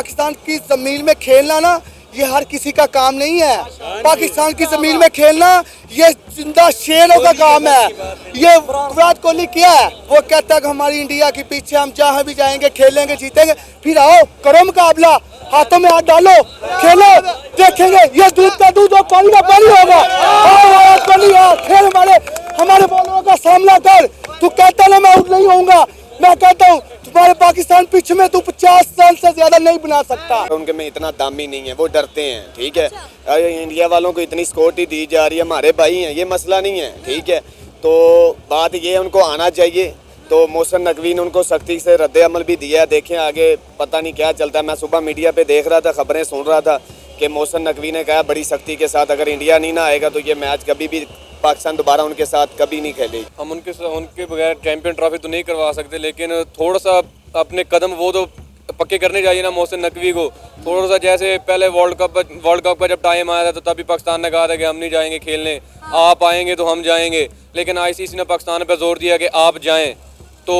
पाकिस्तान की जमीन में खेलना ना ये हर किसी का काम नहीं है। पाकिस्तान की जमीन में खेलना ये जिंदा शेरों का काम है। ये विराट कोहली क्या है, वो कहता है कि हमारी इंडिया के पीछे हम जहाँ भी जाएंगे खेलेंगे जीतेंगे। फिर आओ करो मुकाबला, हाथों में हाथ डालो, खेलो, देखेंगे ये दूध का दूध और पानी का पानी होगा। विराट कोहली खेल हमारे बॉलरों का सामना कर। तू कहता ना मैं आउट नहीं होऊंगा, मैं कहता हूँ तुम्हारे पाकिस्तान पिच में तू 50 रन से ज्यादा नहीं बना सकता। उनके में इतना दामी नहीं है, वो डरते हैं, ठीक है। इंडिया वालों को इतनी सिक्योरिटी दी जा रही है, हमारे भाई हैं, ये मसला नहीं है, ठीक है। तो बात ये उनको आना चाहिए। तो मोहसिन नकवी ने उनको सख्ती से रद्द-ए-अमल भी दिया है। देखें आगे पता नहीं क्या चलता है। मैं सुबह मीडिया पे देख रहा था, खबरें सुन रहा था कि मोहसिन नकवी ने कहा बड़ी सख्ती के साथ अगर इंडिया नहीं ना आएगा तो ये मैच कभी भी पाकिस्तान दोबारा उनके साथ कभी नहीं खेलेगी। हम उनके बगैर चैंपियन ट्रॉफी तो नहीं करवा सकते, लेकिन थोड़ा सा अपने कदम वो तो पक्के करने चाहिए ना मोहसिन नकवी को। थोड़ा सा जैसे पहले वर्ल्ड कप का जब टाइम आया था तो तभी पाकिस्तान ने कहा था कि हम नहीं जाएंगे खेलने, आप आएंगे तो हम जाएंगे। लेकिन आईसीसी ने पाकिस्तान पर जोर दिया कि आप जाएँ। तो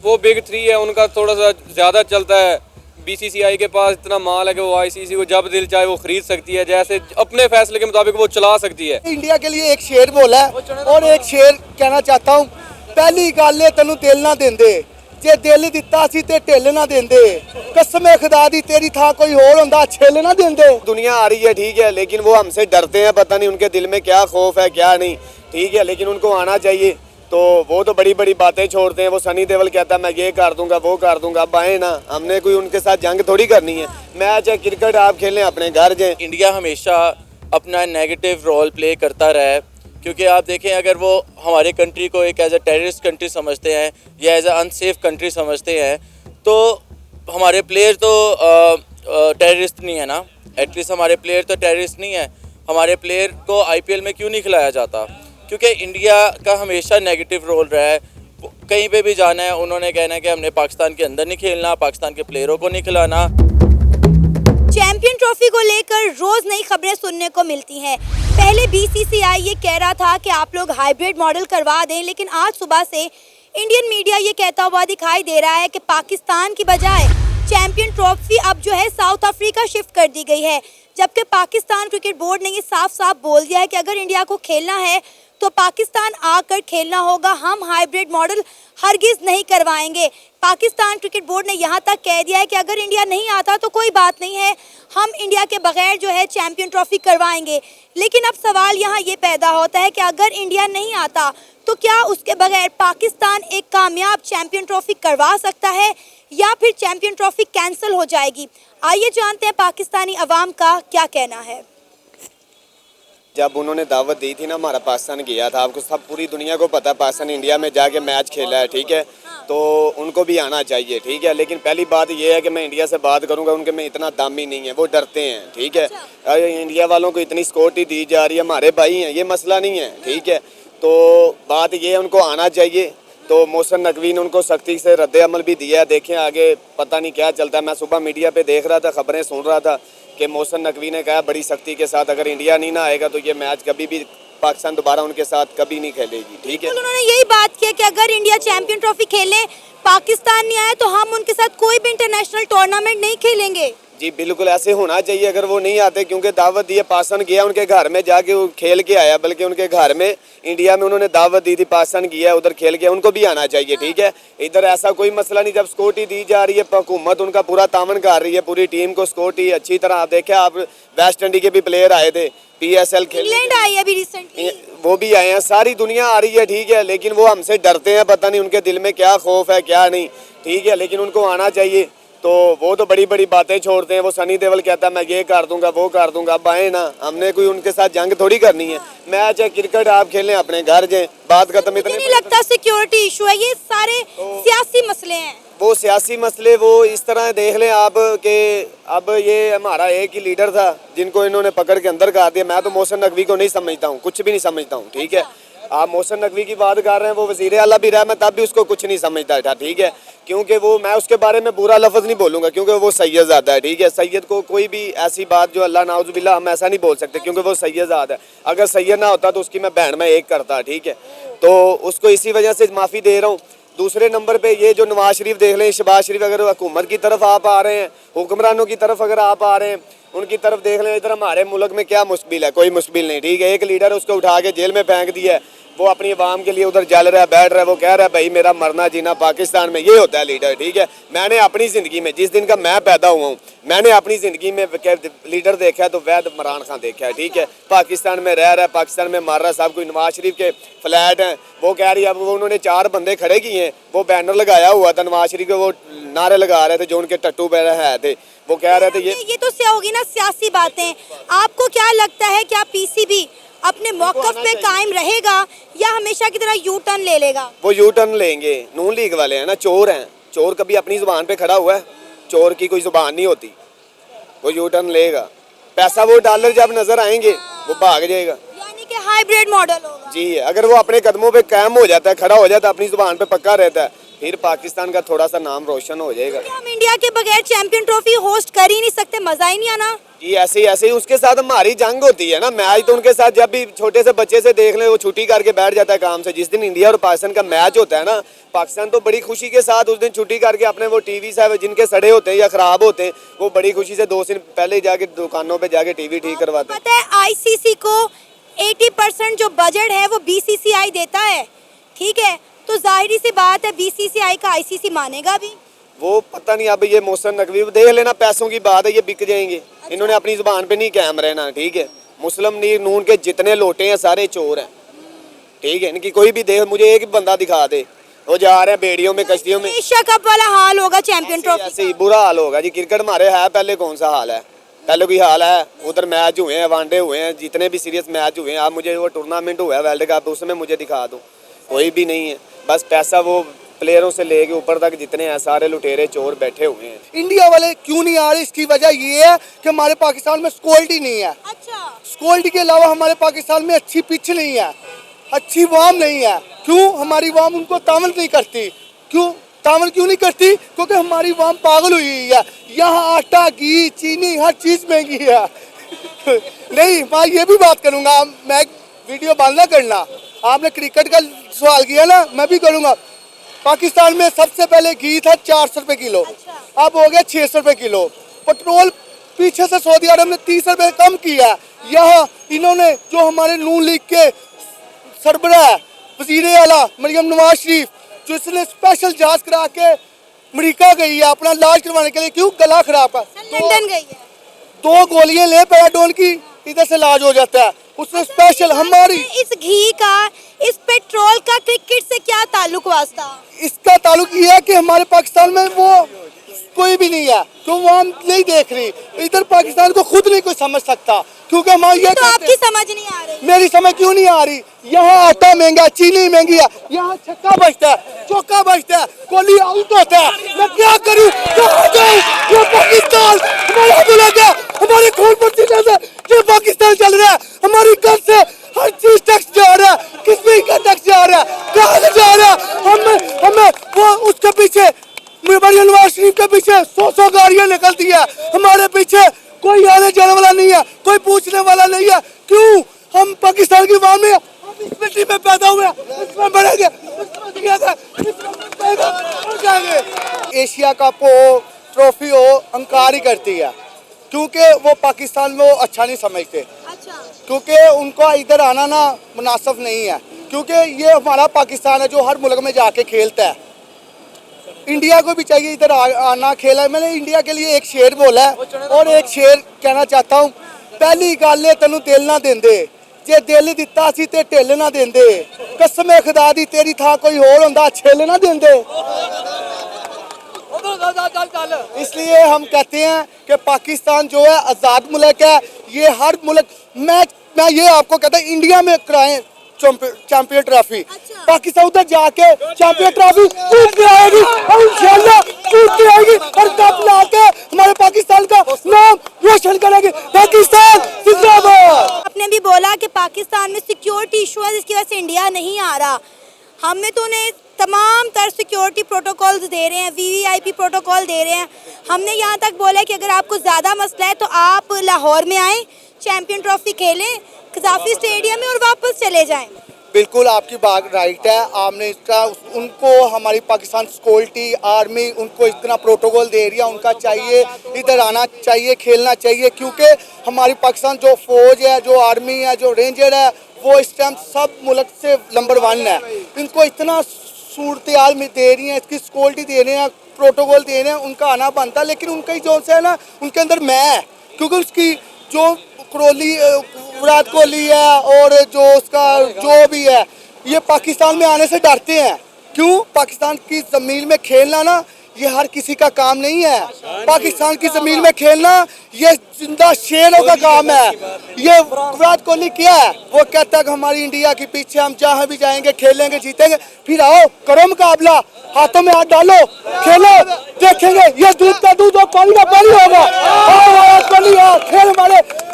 वो बिग थ्री है, उनका थोड़ा सा ज़्यादा चलता है। बीसीसीआई के पास इतना माल है कि वो आईसीसी को जब दिल चाहे वो खरीद सकती है, जैसे अपने फैसले के मुताबिक वो चला सकती है। इंडिया के लिए एक शेर बोला है और एक शेर कहना चाहता हूँ। पहली गल तेनू दिल ना देंदे, जे दिल दिता सी ते ढिल ना देंदे। कसम खुदा दी तेरी था कोई और होंदा छेल ना देंदे। दुनिया आ रही है, ठीक है, लेकिन वो हमसे डरते हैं। पता नहीं उनके दिल में क्या खौफ है क्या नहीं, ठीक है, लेकिन उनको आना चाहिए। तो वो तो बड़ी बड़ी बातें छोड़ते हैं। वो सनी देओल कहता है मैं ये कर दूंगा वो कर दूंगा। अब आए ना, हमने कोई उनके साथ जंग थोड़ी करनी है। मैच है क्रिकेट, आप खेलें अपने घर जाएं। इंडिया हमेशा अपना नेगेटिव रोल प्ले करता रहा है, क्योंकि आप देखें अगर वो हमारे कंट्री को एक एज अ टेररिस्ट कंट्री समझते हैं या एज अ अनसेफ कंट्री समझते हैं तो हमारे प्लेयर तो टेररिस्ट नहीं है ना। एटलीस्ट हमारे प्लेयर तो टेररिस्ट नहीं है। हमारे प्लेयर को आईपीएल में क्यों नहीं खिलाया जाता? क्योंकि इंडिया का हमेशा नेगेटिव रोल रहा है। कहीं पे भी जाना है उन्होंने कहना है कि हमने पाकिस्तान के अंदर नहीं खेलना, पाकिस्तान के प्लेयरों को नहीं खिलाना। चैंपियन ट्रॉफी को लेकर रोज नई खबरें सुनने को मिलती हैं। पहले बीसीसीआई ये कह रहा था कि आप लोग हाइब्रिड मॉडल करवा दें, लेकिन आज सुबह से इंडियन मीडिया ये कहता हुआ दिखाई दे रहा है कि पाकिस्तान की बजाय चैंपियन ट्रॉफी अब जो है साउथ अफ्रीका शिफ्ट कर दी गई है। जबकि पाकिस्तान क्रिकेट बोर्ड ने ये साफ साफ बोल दिया है कि अगर इंडिया को खेलना है तो पाकिस्तान आकर खेलना होगा, हम हाइब्रिड मॉडल हरगिज़ नहीं करवाएंगे। पाकिस्तान क्रिकेट बोर्ड ने यहाँ तक कह दिया है कि अगर इंडिया नहीं आता तो कोई बात नहीं है, हम इंडिया के बगैर जो है चैंपियन ट्रॉफी करवाएंगे। लेकिन अब सवाल यहाँ ये पैदा होता है कि अगर इंडिया नहीं आता तो क्या उसके बगैर पाकिस्तान एक कामयाब चैंपियन ट्रॉफी करवा सकता है या फिर चैंपियन ट्रॉफी कैंसिल हो जाएगी? आइए जानते हैं पाकिस्तानी अवाम का क्या कहना है। जब उन्होंने दावत दी थी ना, हमारा पाकिस्तान गया था, आपको सब पूरी दुनिया को पता पाकिस्तान इंडिया में जाके मैच खेला है, ठीक है, तो उनको भी आना चाहिए, ठीक है। लेकिन पहली बात ये है कि मैं इंडिया से बात करूंगा, उनके में इतना दामी नहीं है, वो डरते हैं, ठीक है। इंडिया वालों को इतनी सिक्योरिटी दी जा रही है, हमारे भाई हैं, ये मसला नहीं है, ठीक है। तो बात ये है उनको आना चाहिए। तो मोहसिन नकवी ने उनको सख्ती से रद्द-ए-अमल भी दिया है। देखें आगे पता नहीं क्या चलता है। मैं सुबह मीडिया पे देख रहा था, खबरें सुन रहा था कि मोहसिन नकवी ने कहा बड़ी सख्ती के साथ अगर इंडिया नहीं ना आएगा तो ये मैच कभी भी पाकिस्तान दोबारा उनके साथ कभी नहीं खेलेगी, ठीक है। उन्होंने यही बात किया कि अगर इंडिया चैंपियन ट्रॉफी खेले, पाकिस्तान नहीं आया तो हम उनके साथ कोई भी इंटरनेशनल टूर्नामेंट नहीं खेलेंगे। जी बिल्कुल ऐसे होना चाहिए अगर वो नहीं आते, क्योंकि दावत दी है। पाकिस्तान गया, उनके घर में जाके वो खेल के आया, बल्कि उनके घर में इंडिया में उन्होंने दावत दी थी, पाकिस्तान गया, उधर खेल के, उनको भी आना चाहिए, ठीक है। इधर ऐसा कोई मसला नहीं। जब सिक्योरिटी दी जा रही है, हुकूमत उनका पूरा तामन कर रही है, पूरी टीम को सिक्योरिटी अच्छी तरह। आप देखे, आप वेस्ट इंडीज के भी प्लेयर आए थे, PSL इंग्लैंड आई अभी रिसेंटली, वो भी आए हैं, सारी दुनिया आ रही है, ठीक है। लेकिन वो हमसे डरते हैं, पता नहीं उनके दिल में क्या खौफ है क्या नहीं, ठीक है, लेकिन उनको आना चाहिए। तो वो तो बड़ी बड़ी बातें छोड़ते हैं। वो सनी देओल कहता है मैं ये कर दूंगा वो कर दूंगा। अब आए ना, हमने कोई उनके साथ जंग थोड़ी करनी है। मैच है क्रिकेट, आप खेलें अपने घर जाएं, बात खत्म। इतने नहीं लगता सिक्योरिटी इशू है, ये सारे सियासी मसले हैं। वो सियासी मसले वो इस तरह देख लें आप कि अब ये हमारा एक ही लीडर था जिनको इन्होंने पकड़ के अंदर कर दिया। मैं तो मोहसिन नकवी को नहीं समझता हूँ, कुछ भी नहीं समझता हूँ, ठीक है। आप मोहसिन नकवी की बात कर रहे हैं, वो वज़ीर आला भी रहा, मैं तब भी उसको कुछ नहीं समझता था, ठीक है। क्योंकि वो, मैं उसके बारे में बुरा लफ्ज़ नहीं बोलूँगा, क्योंकि वो सैयद है, ठीक है। सैयद को कोई भी ऐसी बात जो अल्लाह नाउज़ुबिल्लाह, हम ऐसा नहीं बोल सकते, क्योंकि वो सैयद है। अगर सैयद ना होता तो उसकी मैं बहन में एक करता, ठीक है। तो उसको इसी वजह से माफ़ी दे रहा हूँ दूसरे नंबर पे ये जो नवाज शरीफ देख लें, शहबाज शरीफ, अगर हुकूमत की तरफ आप आ रहे हैं, हुक्मरानों की तरफ अगर आप आ रहे हैं, उनकी तरफ देख लें। इधर हमारे मुल्क में क्या मुश्किल है? कोई मुश्किल नहीं, ठीक है। एक लीडर उसको उठा के जेल में फेंक दिया है, वो अपनी आवाम के लिए उधर जल रहा है, बैठ रहा है, वो कह रहा है भाई मेरा मरना जीना पाकिस्तान में। ये होता है लीडर, ठीक है। मैंने अपनी ज़िंदगी में, जिस दिन का मैं पैदा हुआ हूँ, मैंने अपनी ज़िंदगी में लीडर देखा है तो वैद इमरान खान देखा है, ठीक है। पाकिस्तान में रह रहा है, पाकिस्तान में मार रहा है सब कुछ। नवाज शरीफ के फ्लैट हैं, वो कह रही है, अब वो उन्होंने 4 बंदे खड़े किए हैं, वो बैनर लगाया हुआ था नवाज शरीफ के, वो नारे लगा रहे थे जो उनके टट्टू पे है थे, वो कह रहे थे ये तो क्या होगी ना सियासी बातें। आपको क्या लगता है क्या पीसीबी अपने मौकफ पे कायम रहेगा या हमेशा की तरह यू टर्न ले लेगा? वो यू टर्न लेंगे। नून लीग वाले हैं ना, चोर हैं। चोर कभी अपनी जुबान पे खड़ा हुआ है? चोर की कोई जुबान नहीं होती। वो यू टर्न लेगा। पैसा वो डॉलर जब नजर आएंगे वो भाग जाएगा। यानी कि हाइब्रिड मॉडल होगा। जी, अगर वो अपने कदमों पे कायम हो जाता है, खड़ा हो जाता है, अपनी जुबान पे पक्का रहता है, फिर पाकिस्तान का थोड़ा सा नाम रोशन हो जाएगा। हम इंडिया के बगैर चैंपियन ट्रॉफी होस्ट कर ही नहीं सकते, मजा ही नहीं आना। जी, ऐसे ही उसके साथ हमारी जंग होती है ना। मैच तो उनके साथ जब भी छोटे से बच्चे से देख ले, वो छुट्टी करके बैठ जाता है काम से। जिस दिन इंडिया और पाकिस्तान का मैच होता है ना, पाकिस्तान तो बड़ी खुशी के साथ उस दिन छुट्टी करके अपने वो टीवी से जिनके सड़े होते हैं या खराब होते हैं, वो बड़ी खुशी से 2 दिन पहले जाके दुकानों पे जाके टीवी ठीक करवाते हैं। पता है आईसीसी को 80% जो बजट है वो बीसीसीआई देता है, ठीक है। तो जाहिर सी बात है बीसीसीआई का आईसीसी मानेगा भी। वो पता नहीं, अब ये मोहसिन नकवी देख लेना, पैसों की बात है, ये बिक जाएंगे। इन्होंने अपनी जुबान पे नहीं कायम रहना, ठीक है। मुस्लिम लीग नून के जितने लोटे हैं सारे चोर हैं, ठीक है। इनकी कोई भी देख, मुझे एक बंदा दिखा दे, वो जा रहे हैं बेड़ियों में, कश्तियों में। एशिया कप वाला हाल होगा चैंपियन ट्रॉफी। ऐसे ही बुरा हाल होगा जी। क्रिकेट हमारे है पहले, कौन सा हाल है? पहले कोई हाल है? उधर मैच हुए हैं, वनडे हुए हैं, जितने भी सीरियस मैच हुए हैं। आप मुझे वो टूर्नामेंट हुआ है वर्ल्ड कप, उसमें मुझे दिखा दो। कोई भी नहीं है। बस पैसा वो प्लेयरों से लेके ऊपर तक जितने हैं सारे लुटेरे चोर बैठे हुए हैं। इंडिया वाले क्यों नहीं आ रहे? इसकी वजह ये है कि हमारे पाकिस्तान में सिक्योरिटी नहीं है। अच्छा, सिक्योरिटी के अलावा हमारे पाकिस्तान में अच्छी पिच नहीं है, अच्छी वाम नहीं है। क्यों? हमारी वाम उनको तामल नहीं करती। क्यों तामल क्यों नहीं करती? क्योंकि हमारी वाम पागल हुई है। यहाँ आटा, घी, चीनी, हर चीज़ महंगी है। नहीं, मैं ये भी बात करूँगा, मैं वीडियो बंद ना करना। आपने क्रिकेट का सवाल किया ना, मैं भी करूँगा। पाकिस्तान में सबसे पहले घी था 400 रुपये किलो, अब हो गया 600 रुपये किलो। पेट्रोल पीछे से सऊदी अरब ने 30 रुपये कम किया। यहाँ इन्होंने जो हमारे नून लीग के सरबराह वज़ीर आला मरियम नवाज शरीफ, जो इसने स्पेशल जांच करा के अमेरिका गई है अपना इलाज करवाने के लिए। क्यों? गला खराब का। लंदन गई है। 2 गोलियां ले पैराडोल की, इधर से इलाज हो जाता है। उसने स्पेशल हमारी इस घी का, इस पेट्रोल का क्रिकेट से क्या ताल्लुक वास्ता? इसका ताल्लुक ये है कि हमारे पाकिस्तान में वो कोई भी नहीं है, तो वो हम नहीं देख रही। इधर पाकिस्तान को खुद नहीं कोई समझ सकता, क्योंकि हमारी ये तो आपकी समझ नहीं आ रही। मेरी समझ क्यों नहीं आ रही? यहाँ आटा महंगा, चीनी महंगी है, यहाँ छक्का बजता है, चौका बजता है, कोहली आउट होता है। मैं क्या करूँ? कहाँ जाऊँ? ये पाकिस्तान हमारा मुल्क है, हमारे खून पसीने से ये पाकिस्तान चल रहा है। हमारी घर से हर चीज टैक्स जा रहा है, किसमें का टैक्स जा रहा है, कहाँ से जा रहा है? हमें वो उसके पीछे मरियम नवाज शरीफ के पीछे 100 गाड़ियाँ निकलती है, हमारे पीछे कोई आने जाने वाला नहीं है, कोई पूछने वाला नहीं है। क्यों? हम पाकिस्तान की आवाम में, हम इस मिट्टी में पैदा हुए, इसमें बढ़ेंगे, एशिया कप हो, ट्रॉफी हो, अंकार ही करती है, क्योंकि वो पाकिस्तान में वो अच्छा नहीं समझते। अच्छा, क्योंकि उनको इधर आना ना मुनासिब नहीं है, क्योंकि ये हमारा पाकिस्तान है जो हर मुल्क में जाके खेलता है। इंडिया को भी चाहिए इधर आना, खेला। मैंने इंडिया के लिए एक शेर बोला है और एक शेर कहना चाहता हूँ। पहली गल है तेनू दिल ना देंदे, जे दिल दिता सी ते ढिल ना देंदे, कसम खुदा दी तेरी थां कोई होर हुंदा छिल ना देंदे। इसलिए हम कहते हैं कि पाकिस्तान जो है आज़ाद मुल्क है। ये हर मुल्क, मैं ये आपको कहता हूँ इंडिया में कराएं चैंपियन ट्रॉफी। पाकिस्तान उधर जाके चैंपियन ट्रॉफी जीत के आएगी और इंशाल्लाह जीत के आएगी और कप लाके हमारे पाकिस्तान का नाम रोशन करेगी। पाकिस्तान जिंदाबाद। आपने भी बोला कि पाकिस्तान में सिक्योरिटी इशू है जिसकी वजह से इंडिया नहीं आ रहा। हमने तो उन्हें तमाम तर सिक्योरिटी प्रोटोकॉल्स दे रहे हैं, वीवीआईपी प्रोटोकॉल दे रहे हैं। हमने यहाँ तक बोला है कि अगर आपको ज़्यादा मसला है तो आप लाहौर में आएँ, चैंपियन ट्रॉफी खेलें कज़ाफ़ी स्टेडियम में और वापस चले जाएं। बिल्कुल आपकी बात राइट है। आपने इसका उनको हमारी पाकिस्तान सिक्योरिटी आर्मी उनको इतना प्रोटोकॉल दे रही है, उनका चाहिए इधर आना चाहिए, खेलना चाहिए, क्योंकि हमारी पाकिस्तान जो फौज है, जो आर्मी है, जो रेंजर है, वो इस टाइम सब मुल्क से नंबर 1 है। इनको इतना सूरत हाल में दे रही हैं, इसकी सिक्योरिटी दे रहे हैं, प्रोटोकॉल दे रहे हैं, उनका आना बनता है। लेकिन उनका ही जो है ना, उनके अंदर मैं है, क्योंकि उसकी जो कोहली विराट कोहली है और जो उसका जो भी है, ये पाकिस्तान में आने से डरते हैं। क्यों? पाकिस्तान की ज़मीन में खेलना ना ये हर किसी का काम नहीं है। पाकिस्तान की ज़मीन में खेलना ये जिंदा शेरों का काम है। ये विराट कोहली क्या है, वो कहता है कि हमारी इंडिया के पीछे हम जहाँ भी जाएंगे, खेलेंगे, जीतेंगे। फिर आओ करो मुकाबला, हाथों में हाथ डालो, खेलो, देखेंगे ये दूध का दूध और पानी का पानी होगा। आओ विराट कोहली, आओ खेल,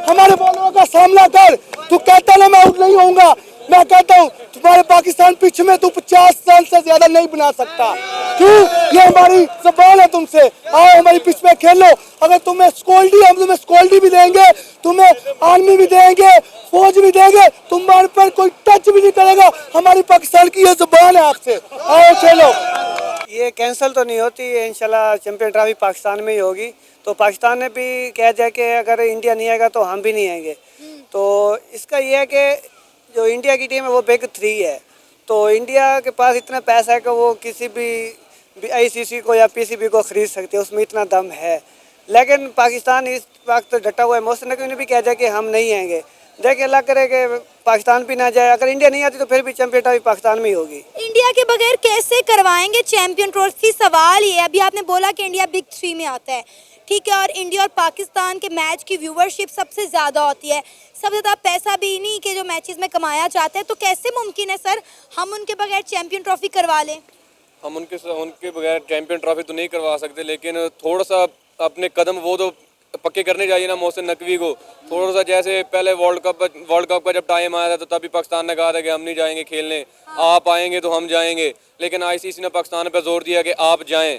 हमारे बॉलरों का सामना कर। तू कहता ना मैं आउट नहीं होऊंगा, मैं कहता हूँ तुम्हारे पाकिस्तान पिच में तू 50 रन से ज्यादा नहीं बना सकता। क्यों? ये हमारी जबान है तुमसे। आओ हमारी पिच में खेलो। अगर तुम्हें सिक्योरिटी, हम तुम्हें सिक्योरिटी भी देंगे, तुम्हें आर्मी भी देंगे, फौज भी देंगे, तुम्हारे पर कोई टच भी नहीं करेगा। हमारी पाकिस्तान की ये जबान है आपसे। आओ खेलो। ये कैंसिल तो नहीं होती है, इंशाल्लाह चैंपियन ट्रॉफी पाकिस्तान में ही होगी। तो पाकिस्तान ने भी कह दिया कि अगर इंडिया नहीं आएगा तो हम भी नहीं आएंगे। तो इसका ये है कि जो इंडिया की टीम है वो बिग 3 है। तो इंडिया के पास इतना पैसा है कि वो किसी भी आईसीसी को या पीसीबी को ख़रीद सकते हैं, उसमें इतना दम है। लेकिन पाकिस्तान इस वक्त डटा हुआ है। मोहसिन नकवी ने भी कह दिया कि हम नहीं आएंगे। देखिए अल्लाह करे कि पाकिस्तान भी ना जाए। अगर इंडिया नहीं आती तो फिर भी चैंपियन ट्रॉफी पाकिस्तान में ही होगी। इंडिया के बगैर कैसे करवाएंगे चैंपियन ट्रॉफी? सवाल ये है, अभी आपने बोला कि इंडिया बिग 3 में आता है, ठीक है, और इंडिया और पाकिस्तान के मैच की व्यूवरशिप सबसे ज़्यादा होती है, सबसे ज़्यादा पैसा भी इन्हीं के जो मैचेस में कमाया जाता है। तो कैसे मुमकिन है सर हम उनके बगैर चैंपियन ट्रॉफी करवा लें? हम उनके बगैर चैंपियन ट्रॉफी तो नहीं करवा सकते, लेकिन थोड़ा सा अपने कदम वो तो पक्के करने चाहिए ना मोहसिन नकवी को। थोड़ा सा जैसे पहले वर्ल्ड कप का जब टाइम आया था तो तभी पाकिस्तान ने कहा था कि हम नहीं जाएंगे खेलने, आप आएंगे तो हम जाएंगे। लेकिन आईसीसी ने पाकिस्तान पर जोर दिया कि आप जाएं।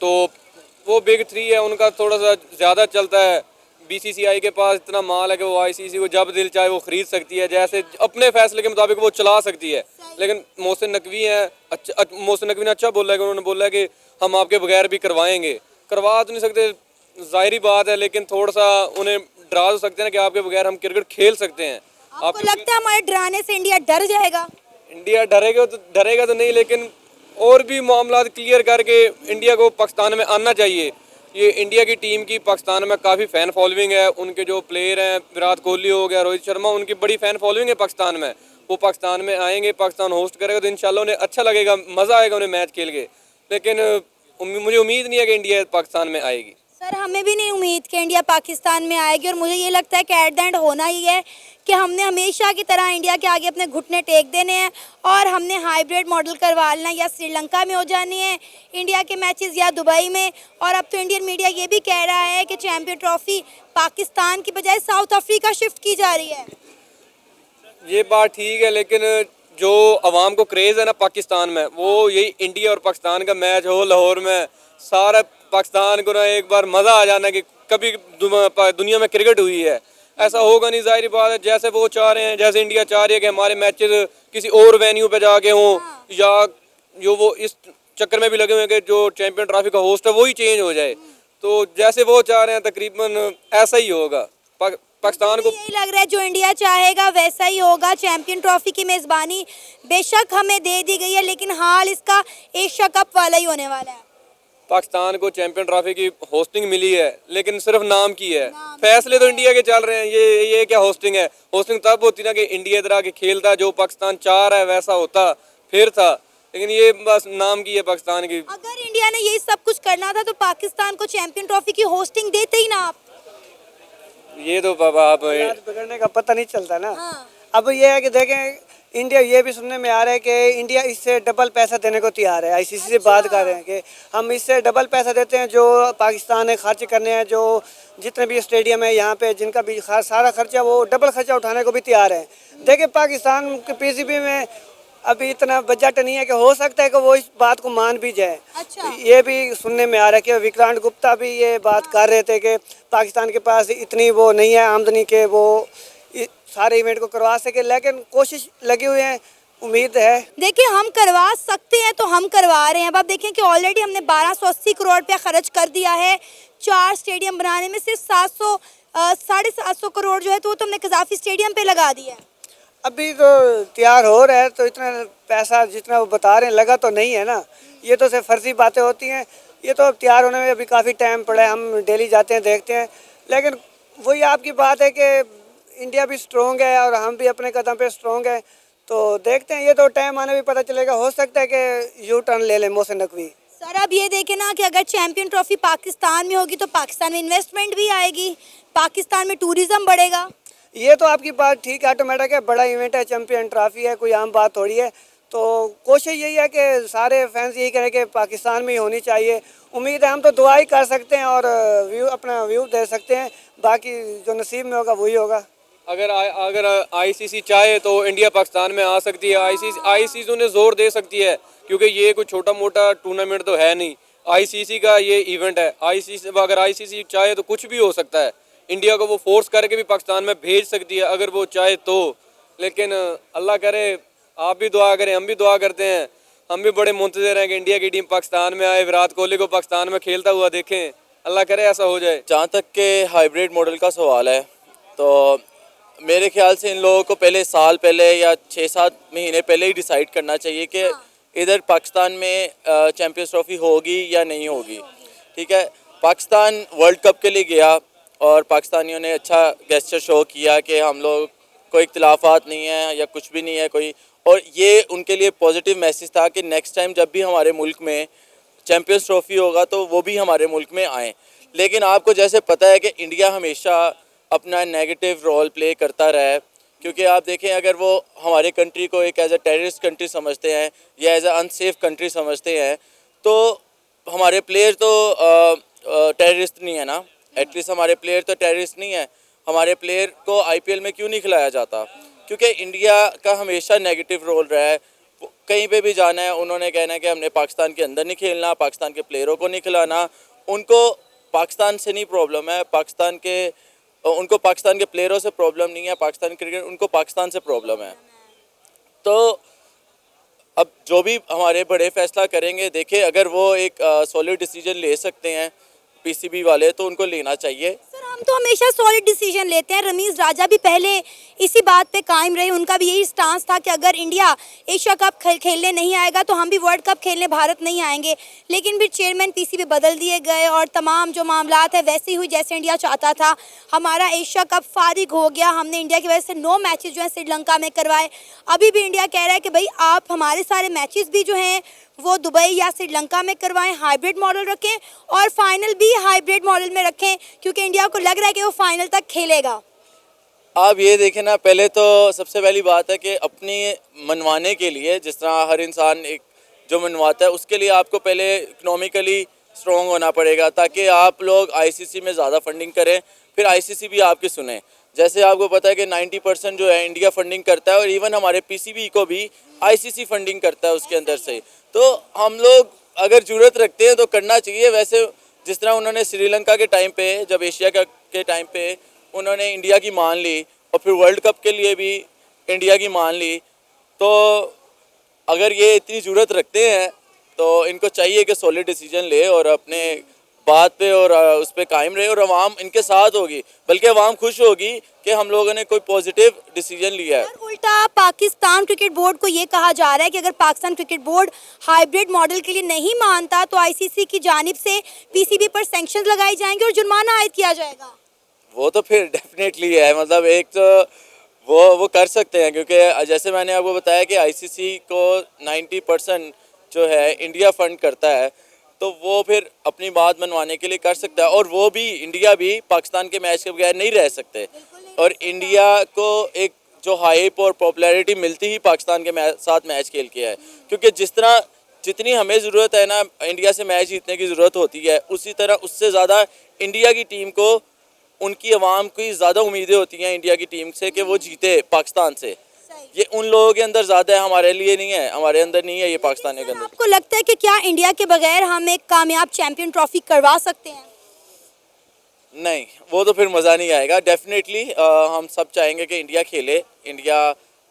तो वो बिग 3 है, उनका थोड़ा सा ज़्यादा चलता है। बीसीसीआई के पास इतना माल है कि वो आईसीसी को जब दिल चाहे वो ख़रीद सकती है, जैसे अपने फैसले के मुताबिक वो चला सकती है। लेकिन मोहसिन नकवी हैं, मोहसिन नकवी ने अच्छा बोला है कि उन्होंने बोला है कि हम आपके बगैर भी करवाएंगे। करवा तो नहीं सकते, ज़ाहिरी बात है, लेकिन थोड़ा सा उन्हें डरा तो सकते हैं कि आपके बगैर हम क्रिकेट खेल सकते हैं। आपको लगता है हमारे डराने से इंडिया डर जाएगा? इंडिया डरेगा तो नहीं, लेकिन और भी मामला क्लियर करके इंडिया को पाकिस्तान में आना चाहिए। ये इंडिया की टीम की पाकिस्तान में काफ़ी फ़ैन फॉलोइंग है। उनके जो प्लेयर हैं, विराट कोहली हो गया, रोहित शर्मा, उनकी बड़ी फ़ैन फॉलोइंग है पाकिस्तान में। वो पाकिस्तान में आएंगे, पाकिस्तान होस्ट करेगा तो इंशाल्लाह उन्हें अच्छा लगेगा, मज़ा आएगा उन्हें मैच खेल के। लेकिन मुझे उम्मीद नहीं है कि इंडिया पाकिस्तान में आएगी। सर हमें भी नहीं उम्मीद कि इंडिया पाकिस्तान में आएगी, और मुझे ये लगता है कि एट द एंड होना ही है कि हमने हमेशा की तरह इंडिया के आगे अपने घुटने टेक देने हैं और हमने हाइब्रिड मॉडल करवा लेना, या श्रीलंका में हो जानी है इंडिया के मैचेस या दुबई में। और अब तो इंडियन मीडिया ये भी कह रहा है कि चैंपियन ट्रॉफी पाकिस्तान की बजाय साउथ अफ्रीका शिफ्ट की जा रही है। ये बात ठीक है, लेकिन जो अवाम को क्रेज़ है ना पाकिस्तान में, वो यही इंडिया और पाकिस्तान का मैच हो लाहौर में, सारा पाकिस्तान को ना एक बार मज़ा आ जाना कि कभी दुनिया में क्रिकेट हुई है। ऐसा होगा नहीं, ज़ाहिर बात है। जैसे वो चाह रहे हैं, जैसे इंडिया चाह रही है कि हमारे मैचेस किसी और वेन्यू पे जाके हों, या जो वो इस चक्कर में भी लगे हुए हैं कि जो चैंपियन ट्रॉफी का होस्ट है वही चेंज हो जाए। तो जैसे वो चाह रहे हैं तकरीबन ऐसा ही होगा। पाकिस्तान को यही लग रहा है जो इंडिया चाहेगा वैसा ही होगा। चैंपियन ट्रॉफी की मेज़बानी बेशक हमें दे दी गई है, लेकिन हाल इसका एशिया कप वाला ही होने वाला है। पाकिस्तान को चैंपियन ट्रॉफी की होस्टिंग मिली है, लेकिन सिर्फ नाम की है। फैसले तो इंडिया के चल रहे हैं। ये क्या होस्टिंग है? होस्टिंग तब होती ना कि इंडिया इधर आके खेलता, जो पाकिस्तान चाह रहा है वैसा होता फिर था। लेकिन ये बस नाम की है पाकिस्तान की। अगर इंडिया ने यही सब कुछ करना था तो पाकिस्तान को चैंपियन ट्रॉफी की होस्टिंग देते ही ना आप। ये तो बाबा आप बिगड़ने का पता नहीं चलता ना। हाँ। अब ये है कि देखें, इंडिया ये भी सुनने में आ रहा है कि इंडिया इससे डबल पैसा देने को तैयार है। आईसीसी से बात कर रहे हैं कि हम इससे डबल पैसा देते हैं जो पाकिस्तान ने खर्च करने हैं, जो जितने भी स्टेडियम है यहाँ पे जिनका भी सारा खर्चा, वो डबल खर्चा उठाने को भी तैयार है। देखिए पाकिस्तान के पीसीबी में अभी इतना बजट नहीं है कि हो सकता है कि वो इस बात को मान भी जाए। अच्छा। ये भी सुनने में आ रहा है कि विक्रांत गुप्ता भी ये बात कर रहे थे कि पाकिस्तान के पास इतनी वो नहीं है आमदनी के वो सारे इवेंट को करवा सके, लेकिन कोशिश लगी हुई है उम्मीद है। देखिए हम करवा सकते हैं तो हम करवा रहे हैं। अब आप देखें कि ऑलरेडी हमने 1280 करोड़ रुपया खर्च कर दिया है 4 स्टेडियम बनाने में। सिर्फ 700 करोड़ जो है तो वो तो हमने कजाफी स्टेडियम पे लगा दिया है। अभी तो तैयार हो रहा है, तो इतना पैसा जितना वो बता रहे हैं लगा तो नहीं है ना। ये तो सिर्फ फर्जी बातें होती हैं। ये तो अब तैयार होने में अभी काफ़ी टाइम पड़ा है। हम डेली जाते हैं, देखते हैं, लेकिन वही आपकी बात है कि इंडिया भी स्ट्रॉन्ग है और हम भी अपने कदम पे स्ट्रॉन्ग है। तो देखते हैं, ये तो टाइम आने भी पता चलेगा। हो सकता है कि यू टर्न ले लें मोहसिन नकवी। सर अब ये देखें ना कि अगर चैंपियन ट्रॉफी पाकिस्तान में होगी तो पाकिस्तान में इन्वेस्टमेंट भी आएगी, पाकिस्तान में टूरिज्म बढ़ेगा। ये तो आपकी बात ठीक है, ऑटोमेटिक है, बड़ा इवेंट है, चैंपियन ट्रॉफी है, कोई आम बात थोड़ी है। तो कोशिश यही है कि सारे फैंस यही करें कि पाकिस्तान में ही होनी चाहिए। उम्मीद है, हम तो दुआ ही कर सकते हैं और अपना व्यू दे सकते हैं, बाकी जो नसीब में होगा वही होगा। अगर आईसीसी चाहे तो इंडिया पाकिस्तान में आ सकती है। आईसीसी उन्हें जोर दे सकती है क्योंकि ये कोई छोटा मोटा टूर्नामेंट तो है नहीं, आईसीसी का ये इवेंट है। अगर आईसीसी चाहे तो कुछ भी हो सकता है। इंडिया को वो फोर्स करके भी पाकिस्तान में भेज सकती है अगर वो चाहे तो। लेकिन अल्लाह करे, आप भी दुआ करें, हम भी दुआ करते हैं। हम भी बड़े मुंतज़िर हैं कि इंडिया की टीम पाकिस्तान में आए, विराट कोहली को पाकिस्तान में खेलता हुआ देखें। अल्लाह करे ऐसा हो जाए। जहाँ तक के हाइब्रिड मॉडल का सवाल है तो मेरे ख्याल से इन लोगों को पहले साल पहले या 6-7 महीने पहले ही डिसाइड करना चाहिए कि इधर पाकिस्तान में चैंपियंस ट्रॉफी होगी या नहीं होगी। ठीक है, पाकिस्तान वर्ल्ड कप के लिए गया और पाकिस्तानियों ने अच्छा गेस्चर शो किया कि हम लोग कोई इख्तिलाफात नहीं है या कुछ भी नहीं है कोई, और ये उनके लिए पॉजिटिव मैसेज था कि नेक्स्ट टाइम जब भी हमारे मुल्क में चैंपियंस ट्रॉफी होगा तो वो भी हमारे मुल्क में आएँ। लेकिन आपको जैसे पता है कि इंडिया हमेशा अपना नेगेटिव रोल प्ले करता रहा है, क्योंकि आप देखें अगर वो हमारे कंट्री को एक एज अ टेररिस्ट कंट्री समझते हैं या एज अ अनसेफ कंट्री समझते हैं, तो हमारे प्लेयर तो टेररिस्ट नहीं है ना। एटलीस्ट हमारे प्लेयर तो टेररिस्ट नहीं है। हमारे प्लेयर को आईपीएल में क्यों नहीं खिलाया जाता? क्योंकि इंडिया का हमेशा नेगेटिव रोल रहा है। कहीं पे भी जाना है उन्होंने कहना है कि हमने पाकिस्तान के अंदर नहीं खेलना, पाकिस्तान के प्लेयरों को नहीं खिलाना। उनको पाकिस्तान से नहीं प्रॉब्लम है, उनको पाकिस्तान के प्लेयरों से प्रॉब्लम नहीं है, पाकिस्तान क्रिकेट उनको पाकिस्तान से प्रॉब्लम है। तो अब जो भी हमारे बड़े फैसला करेंगे, देखें अगर वो एक सॉलिड डिसीजन ले सकते हैं पीसीबी वाले तो उनको लेना चाहिए। सर हम तो हमेशा सॉलिड डिसीजन लेते हैं। रमीज राजा भी पहले इसी बात पे कायम रहे, उनका भी यही स्टांस था कि अगर इंडिया एशिया कप खेलने नहीं आएगा तो हम भी वर्ल्ड कप खेलने भारत नहीं आएंगे। लेकिन फिर चेयरमैन पीसीबी बदल दिए गए और तमाम जो मामलात है वैसे ही हुई जैसे इंडिया चाहता था। हमारा एशिया कप फारिग हो गया, हमने इंडिया की वजह से 9 मैचेस जो है श्रीलंका में करवाए। अभी भी इंडिया कह रहा है कि भाई आप हमारे सारे मैचेस भी जो हैं वो दुबई या श्रीलंका में करवाएं, हाइब्रिड मॉडल रखें और फाइनल भी हाइब्रिड मॉडल में रखें, क्योंकि इंडिया को लग रहा है कि वो फाइनल तक खेलेगा। आप ये देखें ना, पहले तो सबसे पहली बात है कि अपनी मनवाने के लिए, जिस तरह हर इंसान एक जो मनवाता है, उसके लिए आपको पहले इकोनॉमिकली स्ट्रॉन्ग होना पड़ेगा ताकि आप लोग आईसीसी में ज़्यादा फंडिंग करें, फिर आईसीसी भी आपकी सुने। जैसे आपको पता है कि 90% जो है इंडिया फंडिंग करता है और इवन हमारे पीसीबी को भी आईसीसी फंडिंग करता है उसके अंदर से। तो हम लोग अगर ज़रूरत रखते हैं तो करना चाहिए। वैसे जिस तरह उन्होंने श्रीलंका के टाइम पे, जब एशिया के टाइम पे उन्होंने इंडिया की मान ली और फिर वर्ल्ड कप के लिए भी इंडिया की मान ली, तो अगर ये इतनी ज़रूरत रखते हैं तो इनको चाहिए कि सॉलिड डिसीजन ले और अपने बात पे और उस पर कायम रहे और अवाम इनके साथ होगी, बल्कि अवाम खुश होगी कि हम लोगों ने कोई पॉजिटिव डिसीजन लिया है। उल्टा पाकिस्तान क्रिकेट बोर्ड को ये कहा जा रहा है कि अगर Pakistan cricket board hybrid model के लिए नहीं मानता तो आईसीसी की जानिब से पीसीबी पर सैंक्शंस लगाए जाएंगे और जुर्माना आयद किया जाएगा। वो तो फिर डेफिनेटली है, मतलब एक तो वो कर सकते हैं, क्योंकि जैसे मैंने आपको बताया कि आईसीसी को 90% जो है इंडिया फंड करता है, तो वो फिर अपनी बात मनवाने के लिए कर सकता है। और वो भी इंडिया भी पाकिस्तान के मैच के बगैर नहीं रह सकते, और इंडिया को एक जो हाइप और पॉपुलैरिटी मिलती ही पाकिस्तान के साथ मैच खेल के है, क्योंकि जितनी हमें ज़रूरत है ना इंडिया से मैच जीतने की ज़रूरत होती है, उसी तरह उससे ज़्यादा इंडिया की टीम को, उनकी आवाम की ज़्यादा उम्मीदें होती हैं इंडिया की टीम से कि वो जीते पाकिस्तान से। ये उन लोगों के अंदर ज़्यादा है, हमारे लिए नहीं है, हमारे अंदर नहीं है ये पाकिस्तानियों के अंदर। आपको लगता है कि क्या इंडिया के बगैर हम एक कामयाब चैंपियन ट्रॉफी करवा सकते हैं? नहीं, वो तो फिर मज़ा नहीं आएगा। डेफिनेटली हम सब चाहेंगे कि इंडिया खेले, इंडिया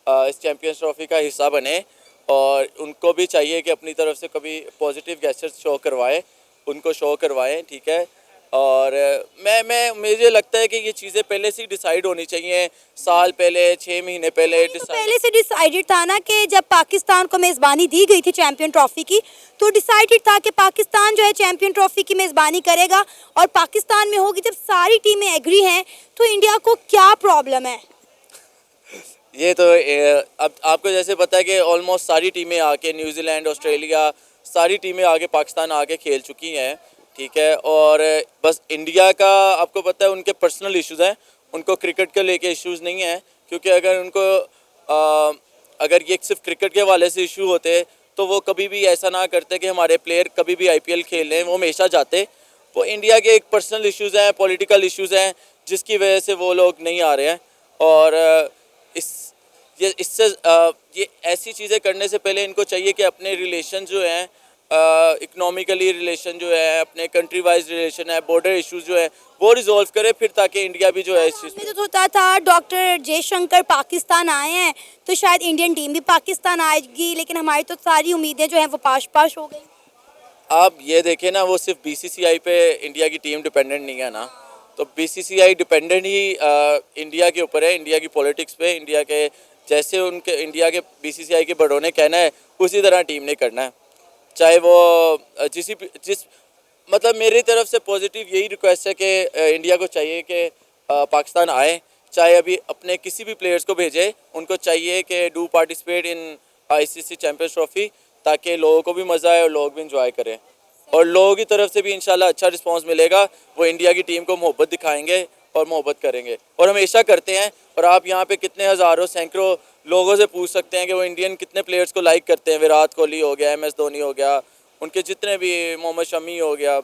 इस चैम्पियंस ट्रॉफी का हिस्सा बने, और उनको भी चाहिए कि अपनी तरफ से कभी पॉजिटिव गैसेट्स शो करवाएं, उनको शो करवाएं, ठीक है। और मुझे लगता है कि ये चीज़ें पहले से ही डिसाइड होनी चाहिए, साल पहले, 6 महीने पहले तो पहले से डिसाइडेड था ना कि जब पाकिस्तान को मेज़बानी दी गई थी चैंपियन ट्रॉफी की, तो डिसाइडेड था कि पाकिस्तान जो है चैंपियन ट्रॉफी की मेज़बानी करेगा और पाकिस्तान में होगी। जब सारी टीमें एग्री हैं तो इंडिया को क्या प्रॉब्लम है? ये तो अब आपको जैसे पता है कि ऑलमोस्ट सारी टीमें आके, न्यूजीलैंड, ऑस्ट्रेलिया, सारी टीमें आके पाकिस्तान आके खेल चुकी हैं, ठीक है। और बस इंडिया का आपको पता है उनके पर्सनल इश्यूज़ हैं, उनको क्रिकेट के लेके इश्यूज़ नहीं हैं, क्योंकि अगर उनको अगर ये सिर्फ क्रिकेट के हवाले से इशू होते तो वो कभी भी ऐसा ना करते कि हमारे प्लेयर कभी भी IPL खेल लें, वो हमेशा जाते। वो इंडिया के एक पर्सनल इश्यूज़ हैं, पॉलिटिकल इश्यूज़ हैं, जिसकी वजह से वो लोग नहीं आ रहे हैं। और इससे ये ऐसी चीज़ें करने से पहले इनको चाहिए कि अपने रिलेशन जो हैं, इकोनॉमिकली रिलेशन जो है, अपने कंट्री वाइज रिलेशन है, बॉर्डर इश्यूज जो है, वो रिजॉल्व करे, फिर ताकि इंडिया भी जो है इस चीज़ में तो होता था डॉक्टर जयशंकर पाकिस्तान आए हैं तो शायद इंडियन टीम भी पाकिस्तान आएगी, लेकिन हमारी तो सारी उम्मीदें जो हैं वो पाश हो गई। आप ये देखें ना, वो सिर्फ BCCI पे इंडिया की टीम डिपेंडेंट नहीं है ना, तो BCCI डिपेंडेंट ही इंडिया के ऊपर है, इंडिया की पॉलिटिक्स पे, इंडिया के जैसे उनके इंडिया के BCCI के बड़ों ने कहना है उसी तरह टीम ने करना है। चाहे वो जिस मतलब मेरी तरफ से पॉजिटिव यही रिक्वेस्ट है कि इंडिया को चाहिए कि पाकिस्तान आए, चाहे अभी अपने किसी भी प्लेयर्स को भेजे, उनको चाहिए कि do participate in ICC champions trophy, ताकि लोगों को भी मज़ा आए और लोग भी इंजॉय करें, और लोगों की तरफ से भी इंशाल्लाह अच्छा रिस्पांस मिलेगा। वो इंडिया की टीम को मोहब्बत दिखाएंगे और मोहब्बत करेंगे, और हमेशा करते हैं। और आप यहाँ पे कितने हज़ारों सैकड़ों लोगों से पूछ सकते हैं कि वो इंडियन कितने प्लेयर्स को लाइक करते हैं। विराट कोहली हो गया, MS धोनी हो गया, उनके जितने भी, मोहम्मद शमी हो गया,